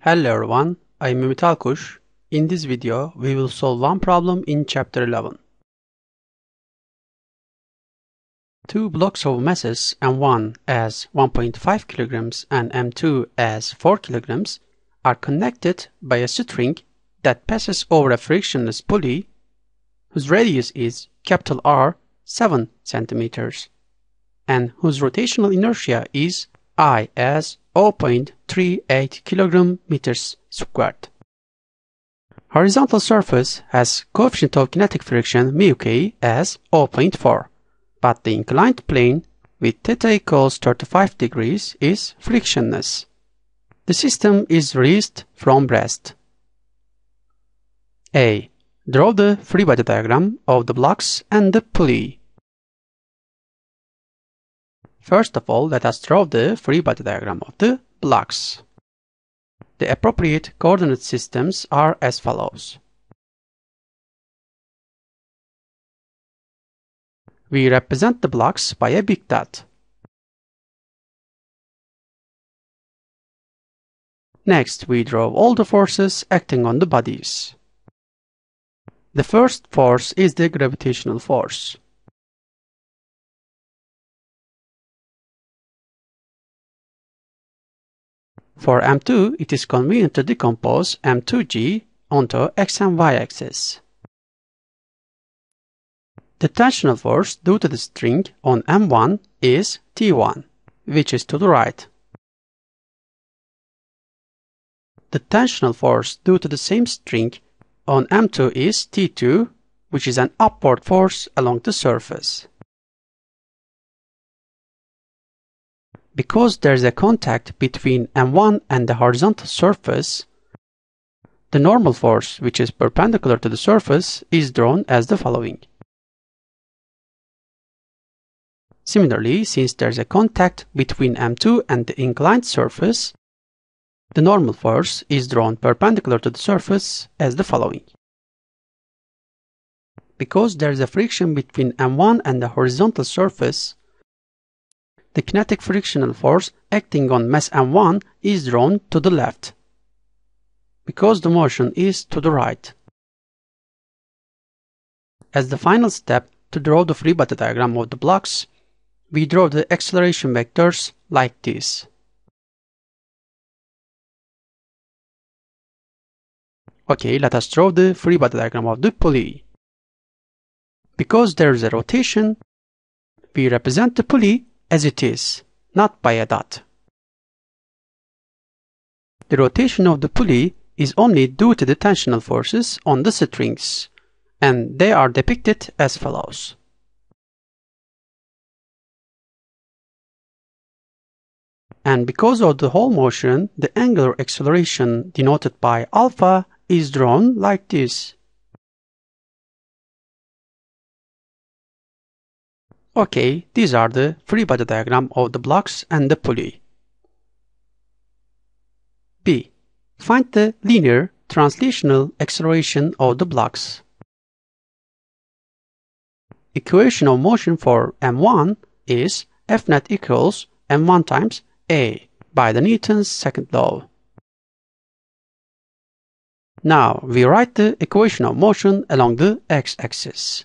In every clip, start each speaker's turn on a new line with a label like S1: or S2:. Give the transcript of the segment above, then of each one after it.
S1: Hello everyone, I'm Ümit Alkuş. In this video, we will solve one problem in Chapter 11. Two blocks of masses M1 as 1.5 kilograms and M2 as 4 kilograms are connected by a string that passes over a frictionless pulley whose radius is capital R 7 centimeters and whose rotational inertia is I as 0.38 kilogram meters squared. Horizontal surface has coefficient of kinetic friction μk as 0.4, but the inclined plane with theta equals 35 degrees is frictionless. The system is released from rest. A. Draw the free body diagram of the blocks and the pulley. First of all, let us draw the free body diagram of the blocks. The appropriate coordinate systems are as follows. We represent the blocks by a big dot. Next, we draw all the forces acting on the bodies. The first force is the gravitational force. For M2, it is convenient to decompose M2g onto x and y axis. The tensional force due to the string on M1 is T1, which is to the right. The tensional force due to the same string on M2 is T2, which is an upward force along the surface. Because there is a contact between M1 and the horizontal surface, the normal force, which is perpendicular to the surface, is drawn as the following. Similarly, since there is a contact between M2 and the inclined surface, the normal force is drawn perpendicular to the surface as the following. Because there is a friction between M1 and the horizontal surface, the kinetic frictional force acting on mass M1 is drawn to the left, because the motion is to the right. As the final step to draw the free body diagram of the blocks, we draw the acceleration vectors like this. Okay, let us draw the free body diagram of the pulley. Because there is a rotation, we represent the pulley as it is, not by a dot. The rotation of the pulley is only due to the tensional forces on the strings, and they are depicted as follows. And because of the whole motion, the angular acceleration denoted by alpha is drawn like this. Okay, these are the free body diagram of the blocks and the pulley. B. Find the linear translational acceleration of the blocks. Equation of motion for M1 is F net equals M1 times A by the Newton's second law. Now we write the equation of motion along the x-axis.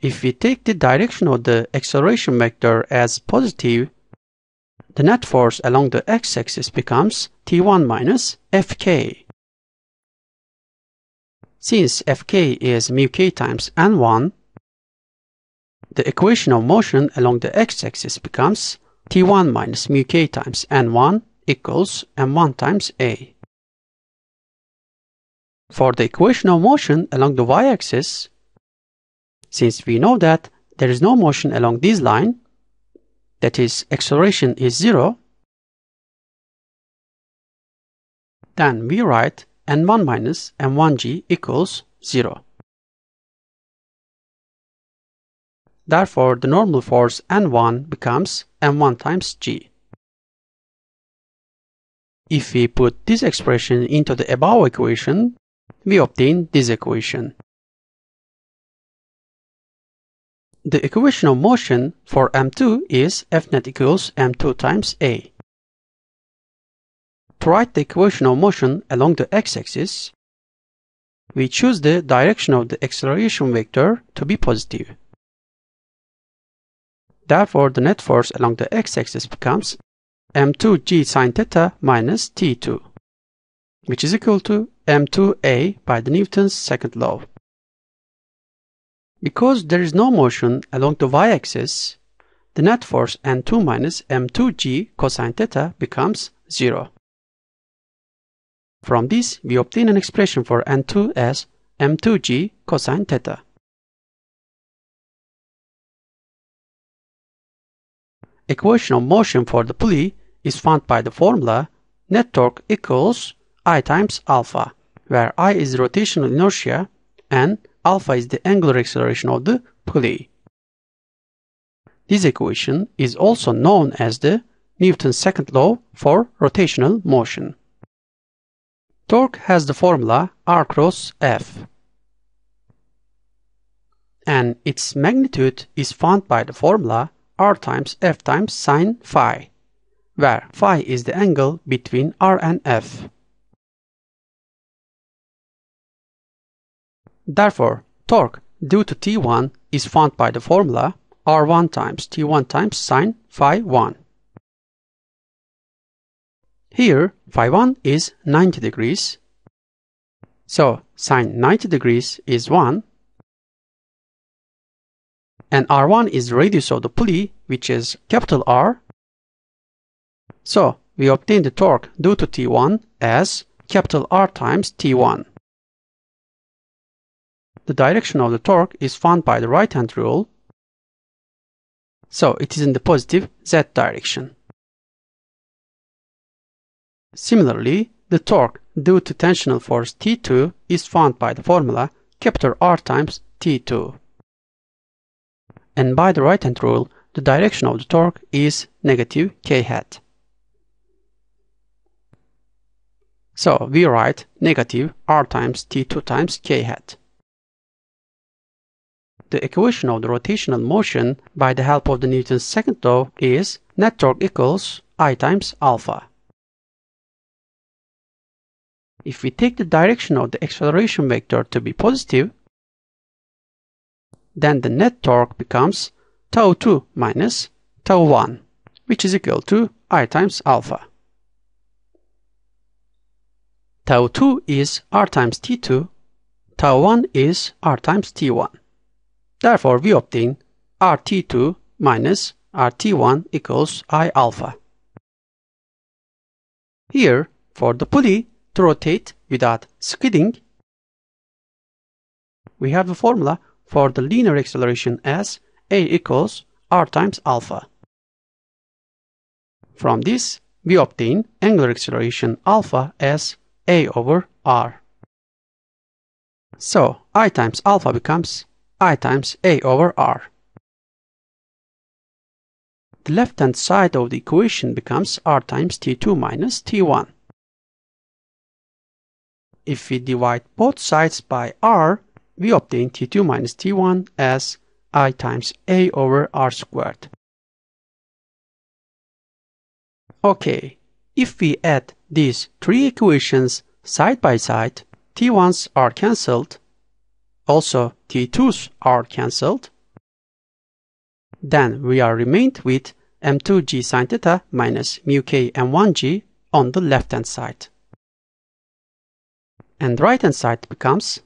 S1: If we take the direction of the acceleration vector as positive, the net force along the x-axis becomes T1 minus Fk. Since Fk is μk times n1, the equation of motion along the x-axis becomes T1 minus μk times n1 equals m1 times A. For the equation of motion along the y-axis, since we know that there is no motion along this line, that is, acceleration is 0, then we write n1 minus m1g equals 0. Therefore, the normal force n1 becomes m1 times g. If we put this expression into the above equation, we obtain this equation. The equation of motion for M2 is F net equals M2 times A. To write the equation of motion along the x-axis, we choose the direction of the acceleration vector to be positive. Therefore, the net force along the x-axis becomes m2g sine theta minus t2, which is equal to m2a by the Newton's second law. Because there is no motion along the y-axis, the net force n2 minus m2g cosine theta becomes 0. From this, we obtain an expression for n2 as m2g cosine theta. Equation of motion for the pulley is found by the formula net torque equals I times alpha, where I is rotational inertia and alpha is the angular acceleration of the pulley. This equation is also known as the Newton's second law for rotational motion. Torque has the formula R cross F, and its magnitude is found by the formula R times F times sine phi, where phi is the angle between R and F. Therefore, torque due to T1 is found by the formula R1 times T1 times sine phi 1. Here, phi 1 is 90 degrees, so sine 90 degrees is 1, and R1 is the radius of the pulley, which is capital R. So, we obtain the torque due to T1 as capital R times T1. The direction of the torque is found by the right-hand rule, so it is in the positive z direction. Similarly, the torque due to tensional force T2 is found by the formula capital R times T2. And by the right-hand rule, the direction of the torque is negative k hat. So we write negative R times T2 times k hat. The equation of the rotational motion by the help of the Newton's second law is net torque equals I times alpha. If we take the direction of the acceleration vector to be positive, then the net torque becomes tau 2 minus tau 1, which is equal to I times alpha. Tau 2 is R times T2, tau 1 is R times T1. Therefore, we obtain RT2 minus RT1 equals I alpha. Here, for the pulley to rotate without skidding, we have the formula for the linear acceleration as A equals R times alpha. From this, we obtain angular acceleration alpha as A over R. So, I times alpha becomes I times A over R. The left-hand side of the equation becomes R times T2 minus T1. If we divide both sides by R, we obtain T2 minus T1 as I times A over R squared. Okay, if we add these three equations side by side, T1s are cancelled, also T2s are cancelled, then we are remained with m2g sin theta minus mu k m1g on the left hand side. And right hand side becomes,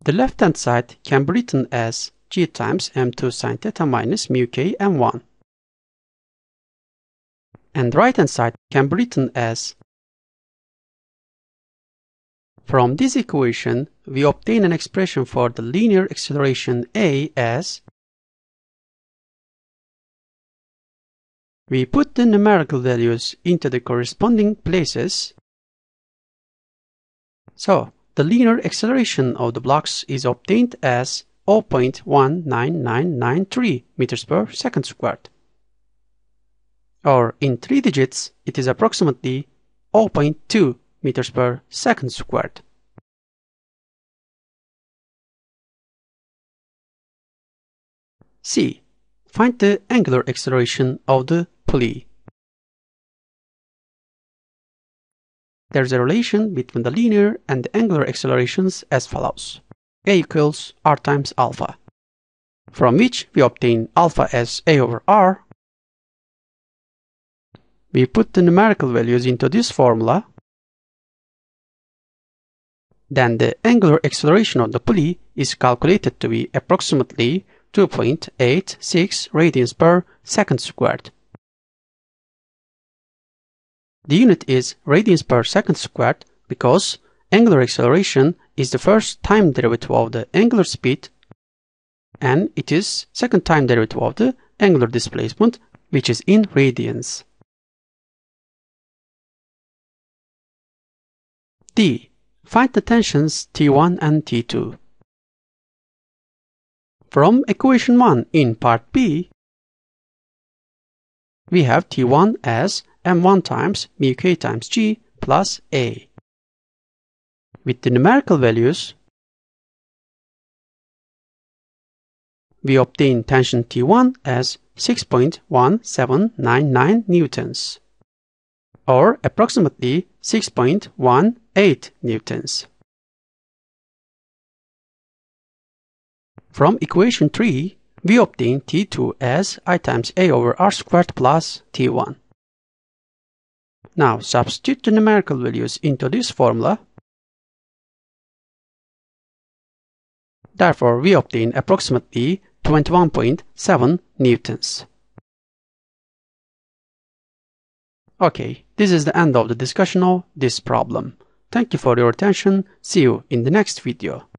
S1: the left hand side can be written as g times m2 sin theta minus mu k m1. And right hand side can be written as, from this equation, we obtain an expression for the linear acceleration A as, we put the numerical values into the corresponding places. So, the linear acceleration of the blocks is obtained as 0.19993 meters per second squared. Or in 3 digits, it is approximately 0.2 meters per second squared. C. Find the angular acceleration of the pulley. there is a relation between the linear and the angular accelerations as follows. A equals r times alpha, from which we obtain alpha as a over r. We put the numerical values into this formula. Then the angular acceleration of the pulley is calculated to be approximately 2.86 radians per second squared. The unit is radians per second squared because angular acceleration is the first time derivative of the angular speed, and it is second time derivative of the angular displacement, which is in radians. D. Find the tensions T1 and T2. From equation 1 in part B, we have T1 as m1 times mu k times g plus a. With the numerical values, we obtain tension T1 as 6.1799 newtons, or approximately 6.18 newtons. From equation 3, we obtain T2 as I times a over r squared plus T1. Now substitute the numerical values into this formula. Therefore, we obtain approximately 21.7 newtons. Okay, this is the end of the discussion of this problem. Thank you for your attention. See you in the next video.